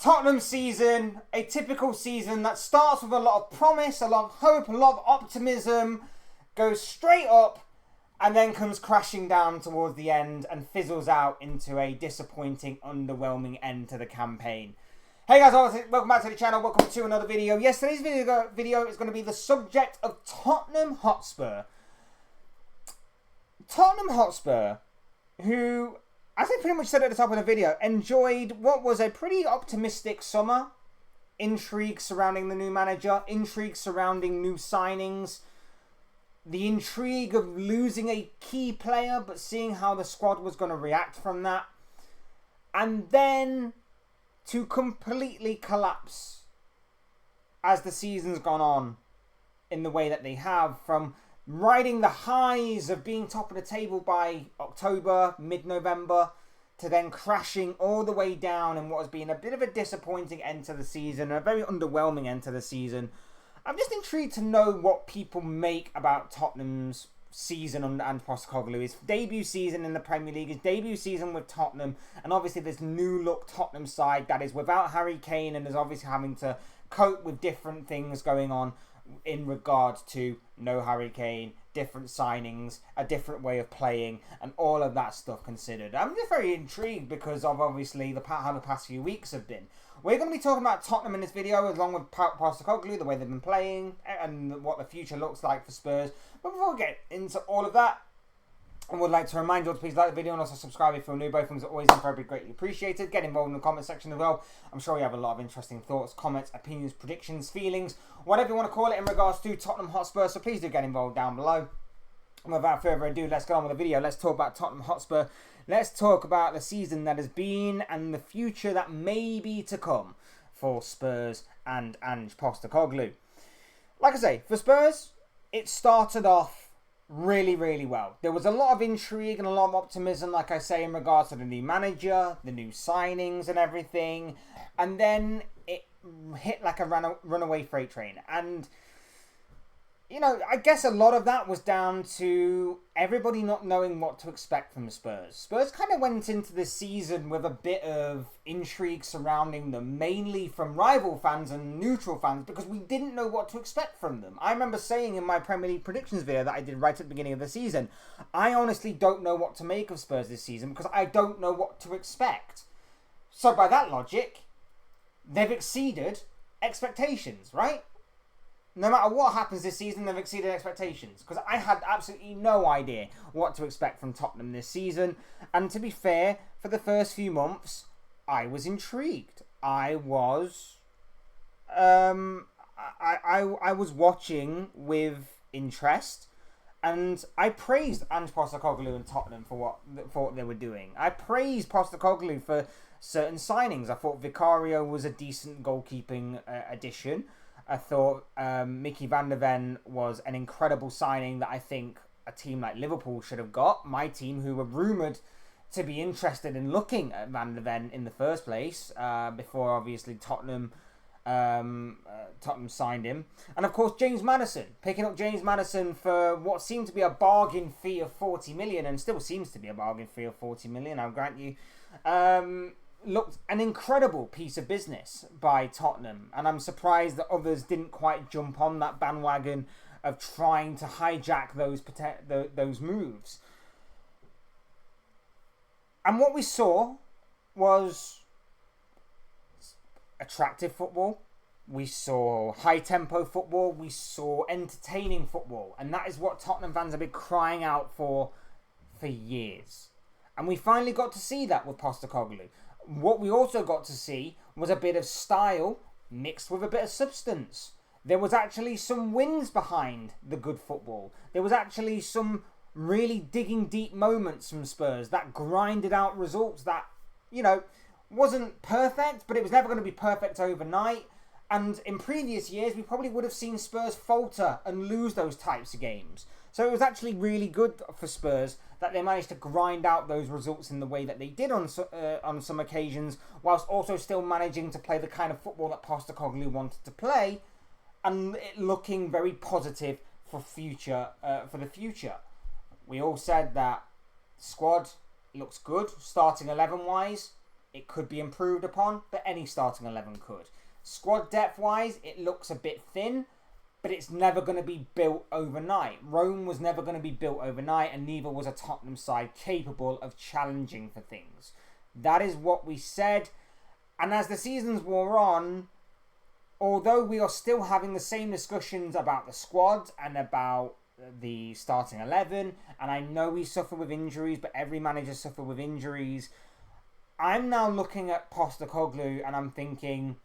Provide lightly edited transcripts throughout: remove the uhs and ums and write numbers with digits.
Tottenham season, a typical season that starts with a lot of promise, a lot of hope, a lot of optimism, goes straight up, and then comes crashing down towards the end and fizzles out into a disappointing, underwhelming end to the campaign. Hey guys, welcome back to the channel, welcome to another video. Yes, today's video is going to be the subject of Tottenham Hotspur. Tottenham Hotspur, who, as I pretty much said at the top of the video, enjoyed what was a pretty optimistic summer. Intrigue surrounding the new manager, intrigue surrounding new signings, the intrigue of losing a key player but seeing how the squad was going to react from that. And then to completely collapse as the season's gone on in the way that they have, from riding the highs of being top of the table by October, mid-November, to then crashing all the way down in what has been a bit of a disappointing end to the season, a very underwhelming end to the season. I'm just intrigued to know what people make about Tottenham's season under Ange Postecoglou. His debut season in the Premier League, his debut season with Tottenham, and obviously this new look Tottenham side that is without Harry Kane and is obviously having to cope with different things going on in regard to no Harry Kane, different signings, a different way of playing, and all of that stuff considered. I'm just very intrigued because of obviously how the past few weeks have been. We're going to be talking about Tottenham in this video, along with Postecoglou, the way they've been playing, and what the future looks like for Spurs. But before we get into all of that, I would like to remind you all to please like the video and also subscribe if you're new. Both things are always incredibly greatly appreciated. Get involved in the comment section as well. I'm sure you have a lot of interesting thoughts, comments, opinions, predictions, feelings, whatever you want to call it in regards to Tottenham Hotspur. So please do get involved down below. And without further ado, let's get on with the video. Let's talk about Tottenham Hotspur. Let's talk about the season that has been and the future that may be to come for Spurs and Ange Postecoglou. Like I say, for Spurs, it started off really, really well. There was a lot of intrigue and a lot of optimism, like I say, in regards to the new manager, the new signings and everything. And then it hit like a runaway freight train. And you know, I guess a lot of that was down to everybody not knowing what to expect from Spurs. Spurs kind of went into this season with a bit of intrigue surrounding them, mainly from rival fans and neutral fans, because we didn't know what to expect from them. I remember saying in my Premier League predictions video that I did right at the beginning of the season, I honestly don't know what to make of Spurs this season because I don't know what to expect. So by that logic, they've exceeded expectations, right? No matter what happens this season, they've exceeded expectations. Because I had absolutely no idea what to expect from Tottenham this season. And to be fair, for the first few months, I was intrigued. I was watching with interest. And I praised Ange Postecoglou and Tottenham for what they were doing. I praised Postecoglou for certain signings. I thought Vicario was a decent goalkeeping addition. I thought Mickey van der Ven was an incredible signing that I think a team like Liverpool should have got. My team, who were rumoured to be interested in looking at Van der Ven in the first place, before obviously Tottenham signed him. And of course James Maddison, picking up James Maddison for what seemed to be a bargain fee of 40 million, and still seems to be a bargain fee of 40 million, I'll grant you. Looked an incredible piece of business by Tottenham, and I'm surprised that others didn't quite jump on that bandwagon of trying to hijack those moves. And what we saw was attractive football, we saw high tempo football, we saw entertaining football, and that is what Tottenham fans have been crying out for years. And we finally got to see that with Postecoglou. What we also got to see was a bit of style mixed with a bit of substance. There was actually some wins behind the good football. There was actually some really digging deep moments from Spurs that grinded out results that, you know, wasn't perfect, but it was never going to be perfect overnight. And in previous years, we probably would have seen Spurs falter and lose those types of games. So it was actually really good for Spurs that they managed to grind out those results in the way that they did on some occasions, whilst also still managing to play the kind of football that Postecoglou wanted to play, and it looking very positive for the future. We all said that squad looks good, starting 11 wise. It could be improved upon, but any starting 11 could. Squad depth-wise, it looks a bit thin, but it's never going to be built overnight. Rome was never going to be built overnight, and neither was a Tottenham side capable of challenging for things. That is what we said. And as the seasons wore on, although we are still having the same discussions about the squad and about the starting 11, and I know we suffer with injuries, but every manager suffer with injuries, I'm now looking at Postecoglou and I'm thinking,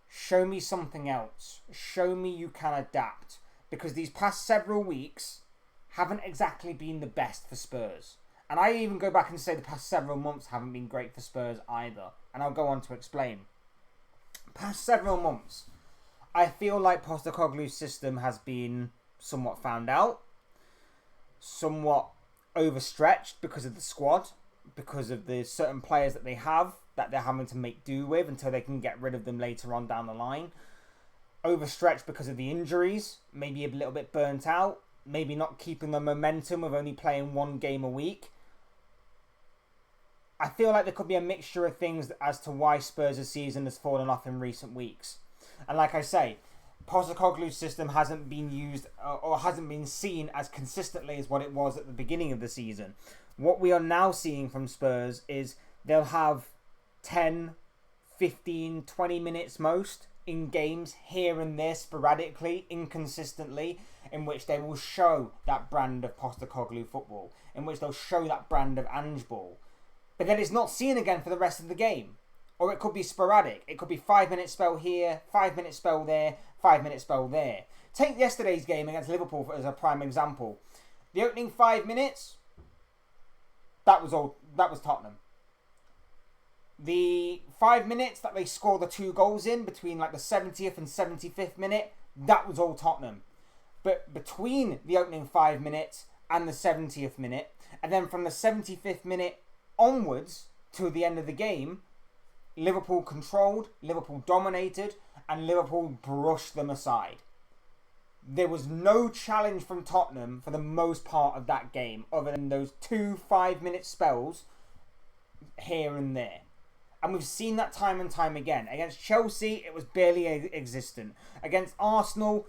show me something else. Show me you can adapt. Because these past several weeks haven't exactly been the best for Spurs. And I even go back and say the past several months haven't been great for Spurs either. And I'll go on to explain. Past several months, I feel like Postecoglou's system has been somewhat found out, somewhat overstretched because of the squad, because of the certain players that they have that they're having to make do with until they can get rid of them later on down the line. Overstretched because of the injuries, maybe a little bit burnt out, maybe not keeping the momentum of only playing one game a week. I feel like there could be a mixture of things as to why Spurs' season has fallen off in recent weeks. And like I say, Postecoglou's system hasn't been used or hasn't been seen as consistently as what it was at the beginning of the season. What we are now seeing from Spurs is they'll have 10, 15, 20 minutes most in games here and there sporadically, inconsistently, in which they will show that brand of Postecoglou football, in which they'll show that brand of Ange ball. But then it's not seen again for the rest of the game. Or it could be sporadic. It could be 5-minute spell here, 5-minute spell there, 5-minute spell there. Take yesterday's game against Liverpool as a prime example. The opening 5 minutes, that was Tottenham. The 5 minutes that they scored the 2 goals in between like the 70th and 75th minute, that was all Tottenham. But between the opening 5 minutes and the 70th minute, and then from the 75th minute onwards to the end of the game, Liverpool controlled, Liverpool dominated, and Liverpool brushed them aside. There was no challenge from Tottenham for the most part of that game, other than those 2 5-minute spells here and there. And we've seen that time and time again. Against Chelsea, it was barely existent. Against Arsenal,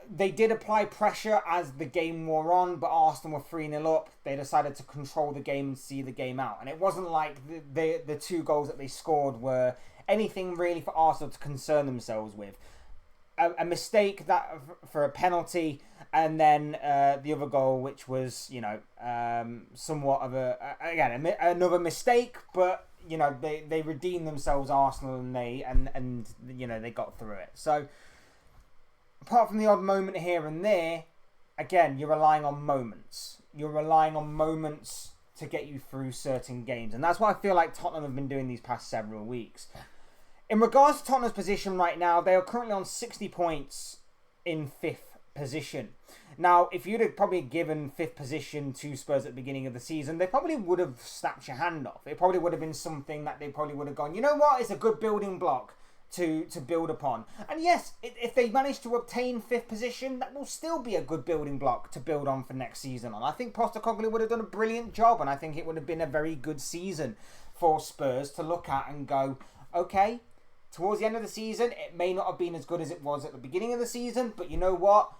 they did apply pressure as the game wore on, but Arsenal were 3-0 up. They decided to control the game and see the game out. And it wasn't like the 2 goals that they scored were anything really for Arsenal to concern themselves with. A mistake that for a penalty, and then the other goal, which was, somewhat of another mistake, but they redeemed themselves, Arsenal, and they got through it. So apart from the odd moment here and there, again, you're relying on moments. You're relying on moments to get you through certain games, and that's what I feel like Tottenham have been doing these past several weeks. In regards to Tottenham's position right now, they are currently on 60 points in 5th position. Now, if you'd have probably given 5th position to Spurs at the beginning of the season, they probably would have snapped your hand off. It probably would have been something that they probably would have gone, you know what, it's a good building block to build upon. And yes, if they manage to obtain 5th position, that will still be a good building block to build on for next season. And I think Postecoglou would have done a brilliant job, and I think it would have been a very good season for Spurs to look at and go, okay, towards the end of the season, it may not have been as good as it was at the beginning of the season, but you know what?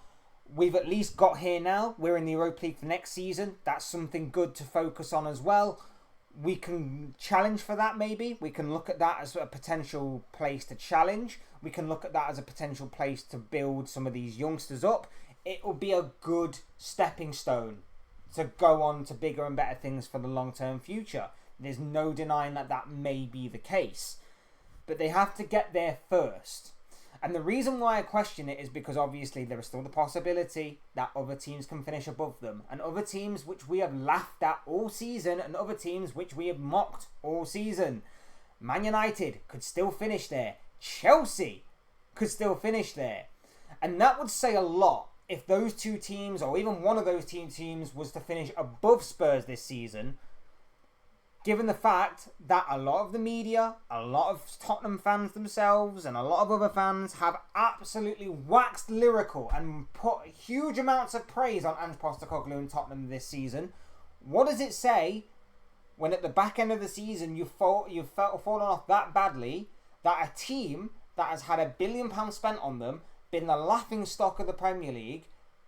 We've at least got here now. We're in the Europa League for next season. That's something good to focus on as well. We can challenge for that maybe. We can look at that as a potential place to challenge. We can look at that as a potential place to build some of these youngsters up. It will be a good stepping stone to go on to bigger and better things for the long-term future. There's no denying that that may be the case. But they have to get there first. And the reason why I question it is because obviously there is still the possibility that other teams can finish above them. And other teams which we have laughed at all season, and other teams which we have mocked all season. Man United could still finish there. Chelsea could still finish there. And that would say a lot if those 2 teams, or even one of those teams, was to finish above Spurs this season. Given the fact that a lot of the media, a lot of Tottenham fans themselves, and a lot of other fans have absolutely waxed lyrical and put huge amounts of praise on Ange Postecoglou and Tottenham this season, what does it say when at the back end of the season you've fallen off that badly that a team that has had £1 billion spent on them, been the laughing stock of the Premier League,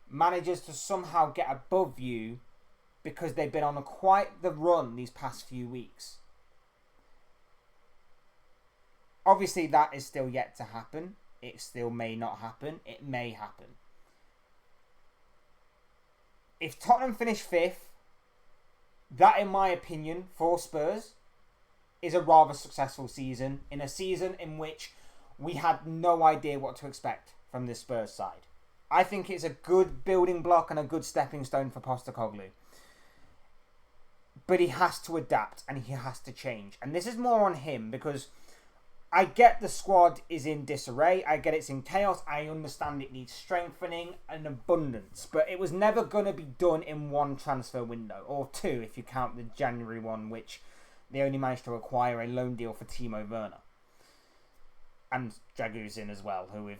manages to somehow get above you because they've been on quite the run these past few weeks. Obviously, that is still yet to happen. It still may not happen. It may happen. If Tottenham finish 5th, that, in my opinion, for Spurs, is a rather successful season. In a season in which we had no idea what to expect from this Spurs side. I think it's a good building block and a good stepping stone for Postecoglou. But he has to adapt and he has to change. And this is more on him because I get the squad is in disarray. I get it's in chaos. I understand it needs strengthening and abundance. But it was never going to be done in one transfer window. Or two if you count the January one, which they only managed to acquire a loan deal for Timo Werner. And Draguzin as well, who we've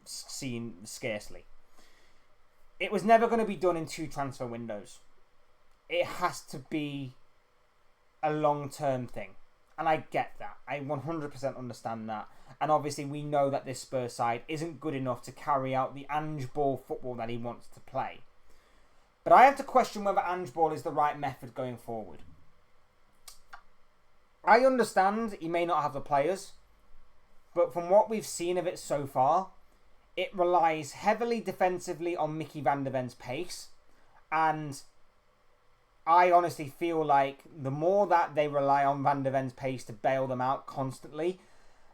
seen scarcely. It was never going to be done in 2 transfer windows. It has to be a long-term thing. And I get that. I 100% understand that. And obviously we know that this Spurs side isn't good enough to carry out the Ange ball football that he wants to play. But I have to question whether Ange ball is the right method going forward. I understand he may not have the players. But from what we've seen of it so far, it relies heavily defensively on Mickey van der Ven's pace. And I honestly feel like the more that they rely on Van der Ven's pace to bail them out constantly,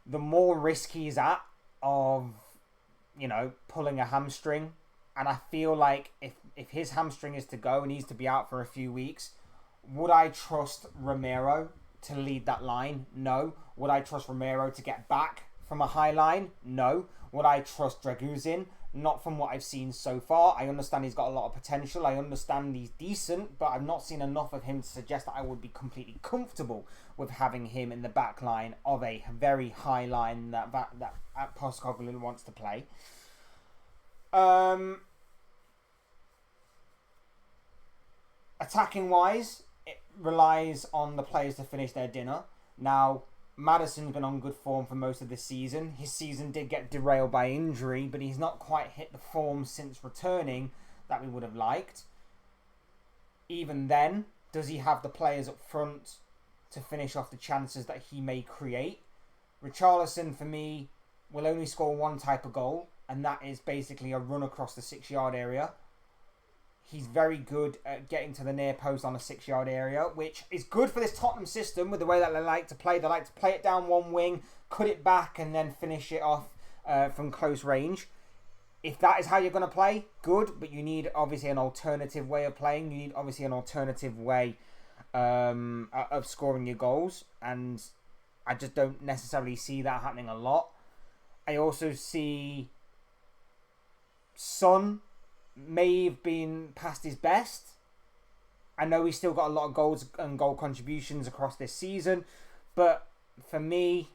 the more risk he's at of, pulling a hamstring. And I feel like if his hamstring is to go and he's to be out for a few weeks, would I trust Romero to lead that line? No. Would I trust Romero to get back from a high line? No. Would I trust Draguzin? Not from what I've seen so far. I understand he's got a lot of potential. I understand he's decent, but I've not seen enough of him to suggest that I would be completely comfortable with having him in the back line of a very high line that Postecoglou wants to play. Attacking wise, it relies on the players to finish their dinner. Now, Maddison's been on good form for most of this season. His season did get derailed by injury, but he's not quite hit the form since returning that we would have liked. Even then, does he have the players up front to finish off the chances that he may create? Richarlison, for me, will only score one type of goal, and that is basically a run across the 6-yard area. He's very good at getting to the near post on a 6-yard area, which is good for this Tottenham system with the way that they like to play. They like to play it down one wing, cut it back, and then finish it off from close range. If that is how you're going to play, good, but you need obviously an alternative way of playing. You need obviously an alternative way of scoring your goals, and I just don't necessarily see that happening a lot. I also see Son may have been past his best. I know he's still got a lot of goals and goal contributions across this season, but for me,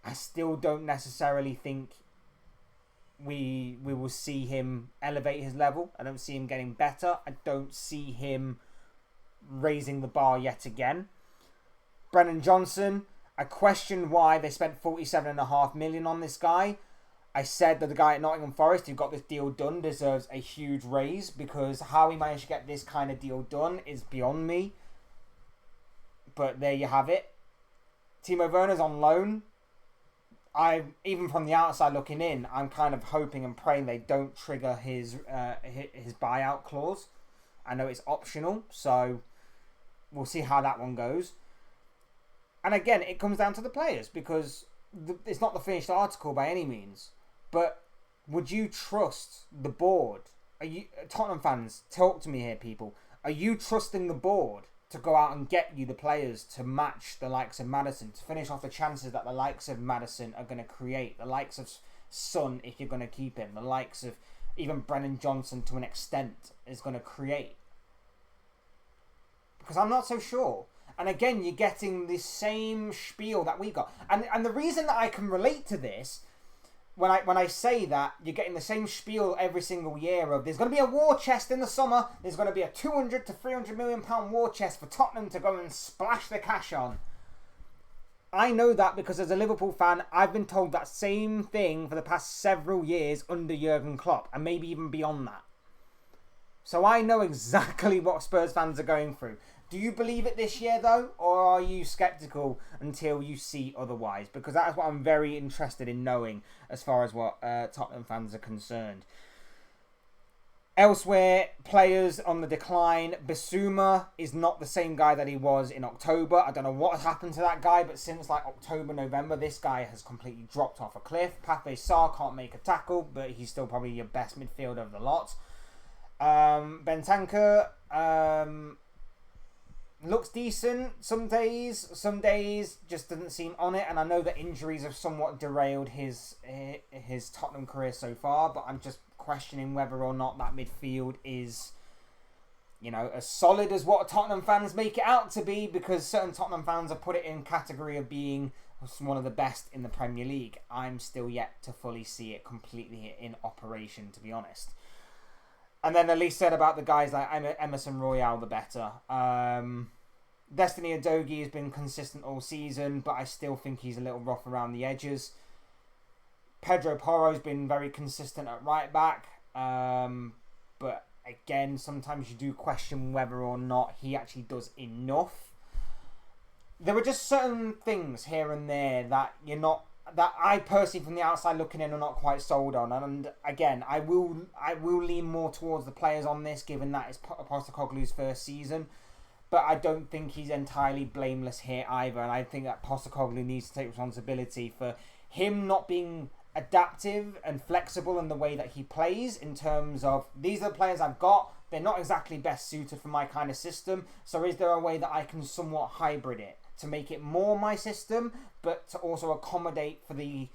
I still don't necessarily think we will see him elevate his level. I don't see him getting better. I don't see him raising the bar yet again. Brennan Johnson, I question why they spent $47.5 million on this guy. I said that the guy at Nottingham Forest who got this deal done deserves a huge raise, because how he managed to get this kind of deal done is beyond me. But there you have it. Timo Werner's on loan. Even from the outside looking in, I'm kind of hoping and praying they don't trigger his buyout clause. I know it's optional, so we'll see how that one goes. And again, it comes down to the players, because it's not the finished article by any means. But would you trust the board? Tottenham fans, talk to me here, people. Are you trusting the board to go out and get you the players to match the likes of Maddison, to finish off the chances that the likes of Maddison are going to create, the likes of Son, if you're going to keep him, the likes of even Brennan Johnson to an extent is going to create? Because I'm not so sure. And again, you're getting the same spiel that we got. And the reason that I can relate to this when I say that, you're getting the same spiel every single year of there's going to be a war chest in the summer. There's going to be a 200 to 300 million pound war chest for Tottenham to go and splash the cash on. I know that because as a Liverpool fan, I've been told that same thing for the past several years under Jurgen Klopp, and maybe even beyond that. So I know exactly what Spurs fans are going through. Do you believe it this year, though? Or are you sceptical until you see otherwise? Because that is what I'm very interested in knowing as far as what Tottenham fans are concerned. Elsewhere, players on the decline. Bissouma is not the same guy that he was in October. I don't know what has happened to that guy, but since like October, November, this guy has completely dropped off a cliff. Pathé Sarr can't make a tackle, but he's still probably your best midfielder of the lot. Bentancur looks decent some days just doesn't seem on it, and I know that injuries have somewhat derailed his Tottenham career so far, but I'm just questioning whether or not that midfield is, you know, as solid as what Tottenham fans make it out to be, because certain Tottenham fans have put it in category of being one of the best in the Premier League. I'm still yet to fully see it completely in operation, to be honest. And then the least said about the guys like Emerson Royale, the better. Destiny Udogie has been consistent all season, but I still think he's a little rough around the edges. Pedro Porro's been very consistent at right back. But again, sometimes you do question whether or not he actually does enough. There are just certain things here and there that that I personally from the outside looking in are not quite sold on. And again, I will lean more towards the players on this, given that it's Postecoglou's first season. But I don't think he's entirely blameless here either. And I think that Postecoglou needs to take responsibility for him not being adaptive and flexible in the way that he plays, in terms of, these are the players I've got, they're not exactly best suited for my kind of system, so is there a way that I can somewhat hybrid it to make it more my system, but to also accommodate for the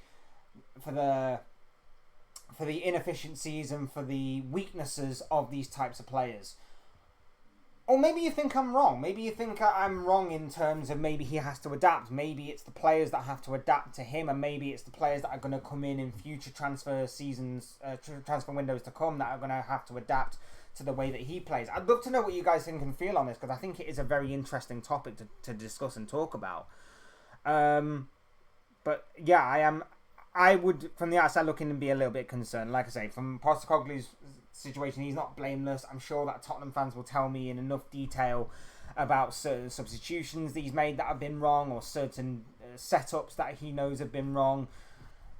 inefficiencies and for the weaknesses of these types of players? Or maybe you think I'm wrong. Maybe you think I'm wrong in terms of maybe he has to adapt. Maybe it's the players that have to adapt to him, and maybe it's the players that are going to come in future transfer seasons, transfer windows to come, that are going to have to adapt to the way that he plays. I'd love to know what you guys think and feel on this, because I think it is a very interesting topic to discuss and talk about. But yeah, I would, from the outside looking, be a little bit concerned. Like I say, from Postecoglou's situation, he's not blameless. I'm sure that Tottenham fans will tell me in enough detail about certain substitutions that he's made that have been wrong, or certain setups that he knows have been wrong.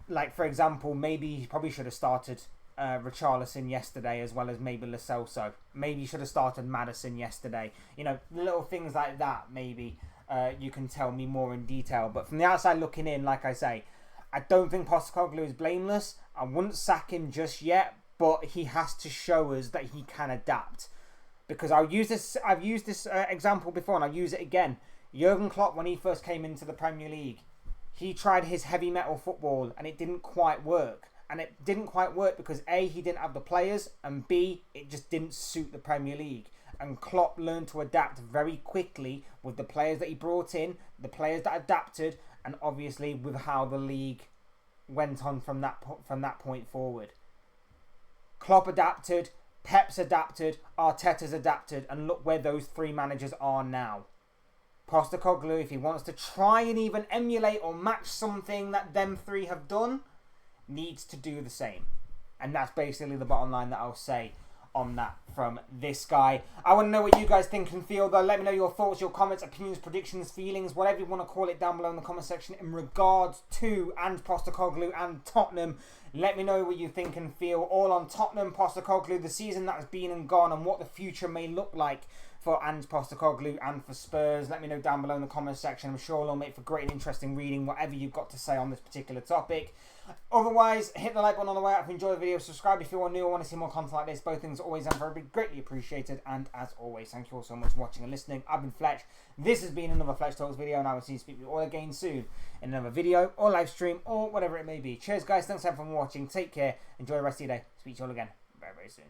Like, for example, maybe he probably should have started Richarlison yesterday as well as maybe Lo Celso. Maybe he should have started Maddison yesterday. You know, little things like that, maybe you can tell me more in detail. But from the outside looking in, like I say, I don't think Postecoglou is blameless. I wouldn't sack him just yet, but he has to show us that he can adapt. Because I've used this example before, and I'll use it again. Jurgen Klopp, when he first came into the Premier League, he tried his heavy metal football, and it didn't quite work. And it didn't quite work because A, he didn't have the players, and B, it just didn't suit the Premier League. And Klopp learned to adapt very quickly with the players that he brought in, the players that adapted, and obviously with how the league went on from that point forward. Klopp adapted, Pep's adapted, Arteta's adapted, and look where those three managers are now. Postecoglou, if he wants to try and even emulate or match something that them three have done, needs to do the same. And that's basically the bottom line that I'll say on that from this guy. I want to know what you guys think and feel, though. Let me know your thoughts, your comments, opinions, predictions, feelings, whatever you want to call it, down below in the comment section in regards to Ange Postecoglou and Tottenham. Let me know what you think and feel all on Tottenham, Postecoglou, the season that has been and gone, and what the future may look like for Ange Postecoglou and for Spurs. Let me know down below in the comment section. I'm sure it'll make for great and interesting reading, whatever you've got to say on this particular topic. Otherwise, hit the like button on the way out if you enjoy the video. Subscribe if you are new or want to see more content like this. Both things are always and very greatly appreciated. And as always, thank you all so much for watching and listening. I've been Fletch. This has been another Fletch Talks video, and I will see you speak with you all again soon in another video or live stream or whatever it may be. Cheers, guys. Thanks everyone for watching. Take care. Enjoy the rest of your day. Speak to you all again very, very soon.